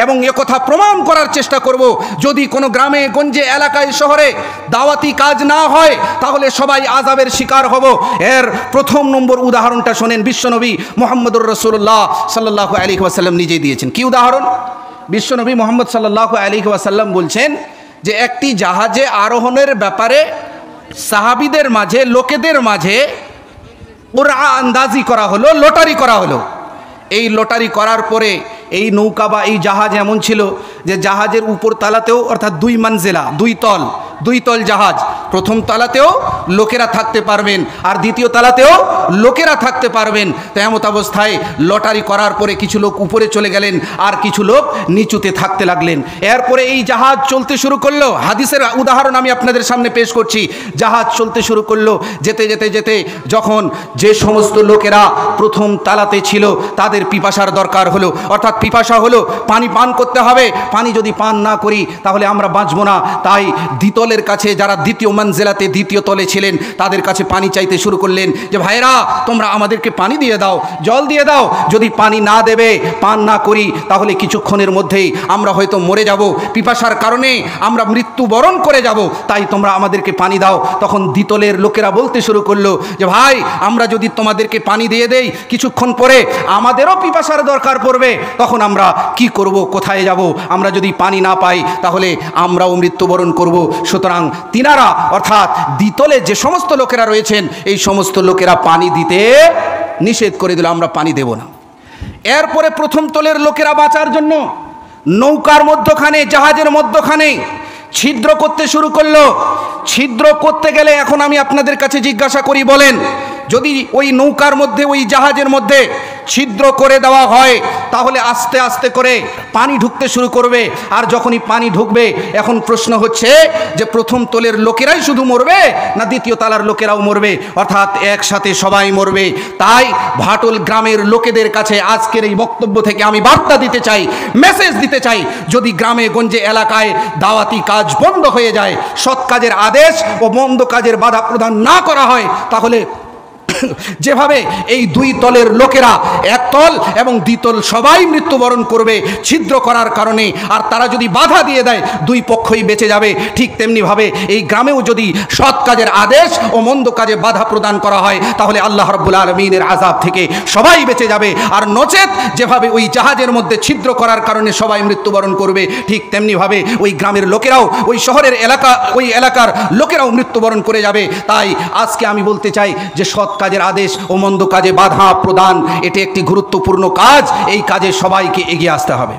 এবং একথা প্রমাণ করার চেষ্টা করব, যদি কোনো গ্রামে গঞ্জে এলাকায় শহরে দাওয়াতি কাজ না হয় তাহলে সবাই আযাবের শিকার হব। এর প্রথম নম্বর উদাহরণটা শোনেন, বিশ্বনবী মুহাম্মদুর রাসূলুল্লাহ সাল্লাল্লাহু আলাইহি ওয়াসাল্লাম নিজেই দিয়েছেন। কি উদাহরণ? বিশ্বনবী মুহাম্মদ সাল্লাল্লাহু আলাইহি ওয়াসাল্লাম বলছেন যে একটি জাহাজে আরোহণের ব্যাপারে সাহাবীদের মাঝে, লোকেদের মাঝে কুরআ আন্দাজি করা হলো, লটারি করা হলো। এই লটারি করার পরে এই নৌকা বা এই জাহাজ এমন ছিল যে জাহাজের উপর তলাতেও, অর্থাৎ দুই মানজিলা, দুই তল জাহাজ, প্রথম তলাতেও লোকেরা থাকতে পারবেন আর দ্বিতীয় তলাতেও লোকেরা থাকতে পারবেন। তো এমত অবস্থায় লটারি করার পরে কিছু লোক উপরে চলে গেলেন আর কিছু লোক নিচুতে থাকতে লাগলেন। এরপরে এই জাহাজ চলতে শুরু করলো। হাদিসের উদাহরণ আমি আপনাদের সামনে পেশ করছি। জাহাজ চলতে শুরু করলো, যেতে যেতে যেতে যখন যে সমস্ত লোকেরা প্রথম তলাতে ছিল তাদের পিপাসার দরকার হলো, অর্থাৎ পিপাসা হলো, পানি পান করতে হবে, পানি যদি পান না করি তাহলে আমরা বাঁচবো না। তাই দ্বিতলের কাছে, যারা দ্বিতীয় মঞ্জিলাতে দ্বিতীয় তলে ছিলেন, তাদের কাছে পানি চাইতে শুরু করলেন যে ভাইরা তোমরা আমাদেরকে পানি দিয়ে দাও, জল দিয়ে দাও। যদি পানি না দেবে, পান না করি, তাহলে কিছুক্ষণের মধ্যেই আমরা হয়তো মরে যাব, পিপাসার কারণে আমরা মৃত্যুবরণ করে যাব, তাই তোমরা আমাদেরকে পানি দাও। তখন দ্বিতলের লোকেরা বলতে শুরু করলো যে ভাই আমরা যদি তোমাদেরকে পানি দিয়ে দেই, কিছুক্ষণ পরে আমাদেরও পিপাসার দরকার পড়বে, তখন আমরা কি করব, কোথায় যাব? আমরা যদি পানি না পাই তাহলে আমরাও মৃত্যুবরণ করব। সুতরাং তিনারা, অর্থাৎ দ্বিতলে যে সমস্ত লোকেরা রয়েছেন, এই সমস্ত লোকেরা পানি দিতে নিষেধ করে দিল, আমরা পানি দেব না। এরপরে প্রথম তলের লোকেরা বাঁচার জন্য নৌকার মধ্যখানে, জাহাজের মধ্যখানে ছিদ্র করতে শুরু করলো। ছিদ্র করতে গেলে এখন আমি আপনাদের কাছে জিজ্ঞাসা করি, বলেন যদি ওই নৌকার মধ্যে, ওই জাহাজের মধ্যে ছিদ্র করে দেওয়া হয় তাহলে আস্তে আস্তে করে পানি ঢুকতে শুরু করবে। আর যখনই পানি ঢুকবে, এখন প্রশ্ন হচ্ছে যে প্রথম তলের লোকেরাই শুধু মরবে না দ্বিতীয় তলার লোকেরাও মরবে, অর্থাৎ একসাথে সবাই মরবে। তাই ভাটল গ্রামের লোকেদের কাছে আজকের এই বক্তব্য থেকে আমি বার্তা দিতে চাই, মেসেজ দিতে চাই, যদি গ্রামে গঞ্জে এলাকায় দাওয়াতি কাজ বন্ধ হয়ে যায়, সৎ কাজের আদেশ ও মন্দ কাজের বাধা প্রদান না করা হয়, তাহলে যেভাবে এই দুই তলের লোকেরা, এক তল এবং দ্বিতল সবাই মৃত্যুবরণ করবে ছিদ্র করার কারণে, আর তারা যদি বাধা দিয়ে দেয় দুই পক্ষই বেঁচে যাবে, ঠিক তেমনিভাবে এই গ্রামেও যদি সৎ কাজের আদেশ ও মন্দ কাজে বাধা প্রদান করা হয় তাহলে আল্লাহ রাব্বুল আলামিনের আযাব থেকে সবাই বেঁচে যাবে। আর নচেত যেভাবে ওই জাহাজের মধ্যে ছিদ্র করার কারণে সবাই মৃত্যুবরণ করবে, ঠিক তেমনিভাবে ওই গ্রামের লোকেরাও, ওই শহরের ওই এলাকার লোকেরাও মৃত্যুবরণ করে যাবে। তাই আজকে আমি বলতে চাই যে সৎ কাজের আদেশ ও মন্দ কাজে বাধা প্রদান এটি একটি গুরুত্বপূর্ণ কাজ, এই কাজে সবাইকে এগিয়ে আসতে হবে।